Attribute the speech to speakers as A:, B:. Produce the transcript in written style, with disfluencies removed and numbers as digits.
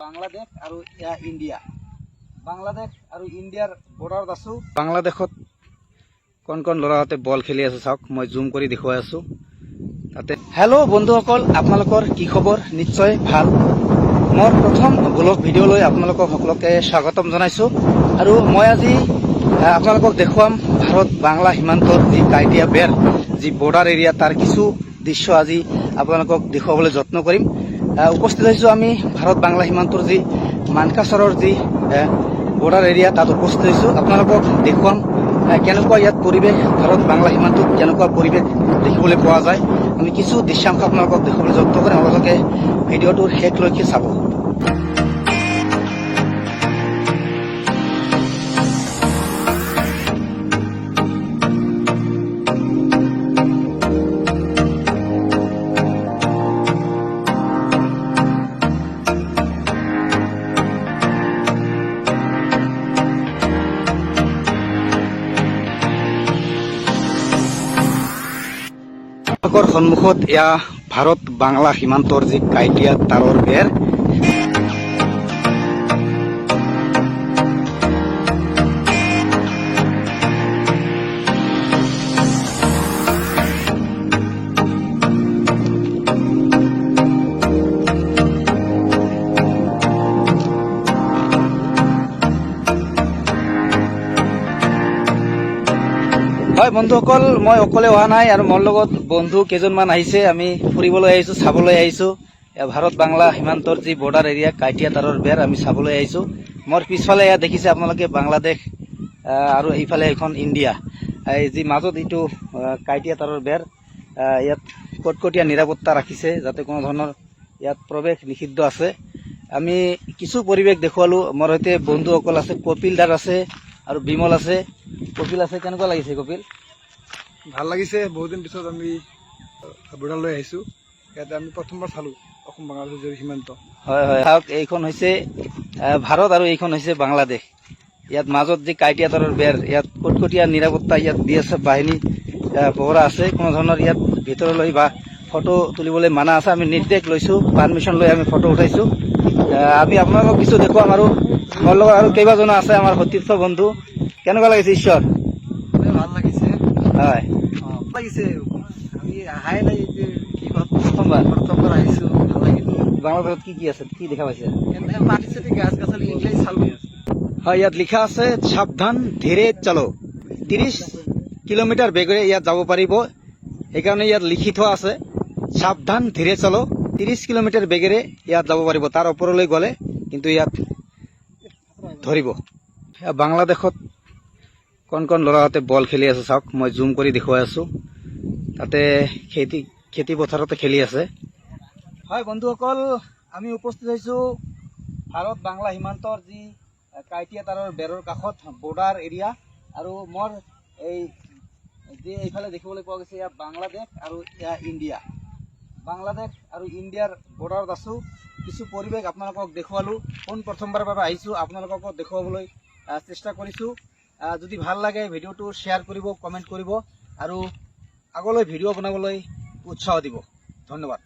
A: বাংলাদেশ আৰু ইণ্ডিয়া বাংলাদেশ আৰু ইণ্ডিয়াৰ বৰ্ডাৰত আছো। বাংলাদেশত কোন কোন ল'ৰাহঁতে বল খেলি আছে চাওক, মই জুম কৰি দেখুৱাই আছো তাতে। হেল্ল' বন্ধুসকল, আপোনালোকৰ কি খবৰ? নিশ্চয় ভাল। মোৰ প্ৰথম ব্লগ ভিডিঅ'লৈ আপোনালোকক সকলোকে স্বাগতম জনাইছো। আৰু মই আজি আপোনালোকক দেখুৱাম ভাৰত বাংলা সীমান্তৰ যি কাইটিয়া বেৰ, যি বৰ্ডাৰ এৰিয়া, তাৰ কিছু দৃশ্য আজি আপোনালোকক দেখুৱাবলৈ যত্ন কৰিম। উপস্থিত হৈছোঁ আমি ভাৰত বাংলা সীমান্তৰ যি মানকাচৰৰ যি বৰ্ডাৰ এৰিয়া, তাত উপস্থিত হৈছোঁ। আপোনালোকক দেখুৱাম কেনেকুৱা ইয়াত পৰিৱেশ, ভাৰত বাংলা সীমান্তত কেনেকুৱা পৰিৱেশ দেখিবলৈ পোৱা যায়। আমি কিছু দৃশ্যাংশ আপোনালোকক দেখুৱাবলৈ যত্ন কৰিম। আপোনালোকে ভিডিঅ'টোৰ শেষলৈকে চাব। সন্মুখত এয়া ভাৰত বাংলা সীমান্তৰ যি কাইটিয়া তাঁৰৰ বেৰ। হয় বন্ধুসকল, মই অকলে অহা নাই আৰু মোৰ লগত বন্ধু কেইজনমান আহিছে। আমি ফুৰিবলৈ আহিছোঁ, চাবলৈ আহিছোঁ। ভাৰত বাংলা সীমান্তৰ যি বৰ্ডাৰ এৰিয়া কাইটিয়া তাঁৰৰ বেৰ আমি চাবলৈ আহিছোঁ। মোৰ পিছফালে এয়া দেখিছে আপোনালোকে বাংলাদেশ আৰু এইফালে এখন ইণ্ডিয়া। এই যি মাজত এইটো কাইটিয়া তাঁৰৰ বেৰ, ইয়াত কটকটীয়া নিৰাপত্তা ৰাখিছে যাতে কোনো ধৰণৰ ইয়াত প্ৰৱেশ নিষিদ্ধ আছে। আমি কিছু পৰিৱেশ দেখুৱালোঁ। মোৰ সৈতে বন্ধুসকল আছে, কপিল দাৰ আছে আৰু বিমল আছে। কপিল আছে, কেনেকুৱা লাগিছে কপিল?
B: ভাল লাগিছে। বহুদিন পিছত আমি বৰ্ডাৰলৈ আহিছোঁ। ইয়াতে আমি প্ৰথমবাৰ চালোঁ অসম বাংলাদেশৰ সীমান্ত।
A: হয় হয়, চাওক, এইখন হৈছে ভাৰত আৰু এইখন হৈছে বাংলাদেশ। ইয়াত মাজত যি কাইটিয়া তাঁৰৰ বেৰ, ইয়াত কটকটীয়া নিৰাপত্তা, ইয়াত BSF বাহিনী পহৰা আছে। কোনো ধৰণৰ ইয়াত ভিতৰলৈ বা ফটো তুলিবলৈ মানা আছে। আমি নিৰ্দেশ লৈছোঁ, পাৰ্মিশ্যন লৈ আমি ফটো উঠাইছোঁ। আমি আপোনালোকক কিছু দেখুৱাম। আৰু মোৰ লগত আৰু কেইবাজনো আছে আমাৰ সতীৰ্থ বন্ধু। কেনেকুৱা লাগিছে ঈশ্বৰ?
B: ভাল লাগিছে।
A: হয়
B: লাগিছে। আমি অহাই নাই, যে কি
A: প্ৰথমবাৰ
B: আহিছোঁ। ভাল লাগিল।
A: বাংলাদেশত কি কি আছে, কি দেখা পাইছে?
B: মাটি চাটি গাছ গাছালি এইগিলাই চালোঁ।
A: হয়, ইয়াত লিখা আছে সাৱধান ধীৰে চলো। 30 কিলোমিটাৰ বেগেৰে ইয়াত যাব পাৰিব। সেইকাৰণে ইয়াত লিখি থোৱা আছে সাৱধান ধীৰে চলো। 30 কিলোমিটাৰ বেগেৰে ইয়াত যাব পাৰিব। তাৰ ওপৰলৈ গ'লে কিন্তু ইয়াত ধৰিব। বাংলাদেশত কোন কোন ল'ৰাহঁতে বল খেলি আছে চাওক, মই জুম কৰি দেখুৱাই আছোঁ। তাতে খেতি পথাৰতে খেলি আছে। হয় বন্ধুসকল, আমি উপস্থিত হৈছোঁ ভাৰত বাংলা সীমান্তৰ যি কাইটিয়া তাঁৰৰ বেৰৰ কাষত বৰ্ডাৰ এৰিয়া। আৰু মোৰ এই যি এইফালে দেখিবলৈ পোৱা গৈছে, এয়া বাংলাদেশ আৰু এয়া ইণ্ডিয়া। বাংলাদেশ আৰু ইণ্ডিয়াৰ বৰ্ডাৰত আছোঁ। কিছু পৰিৱেশ আপোনালোকক দেখুৱালোঁ। প্ৰথমবাৰৰ বাবে আহিছোঁ, আপোনালোককো দেখুৱাবলৈ চেষ্টা কৰিছোঁ। যদি ভাল লাগে ভিডিঅ'টো শ্বেয়াৰ কৰিব, কমেণ্ট কৰিব আৰু আগলৈ ভিডিঅ' বনাবলৈ উৎসাহ দিব। ধন্যবাদ।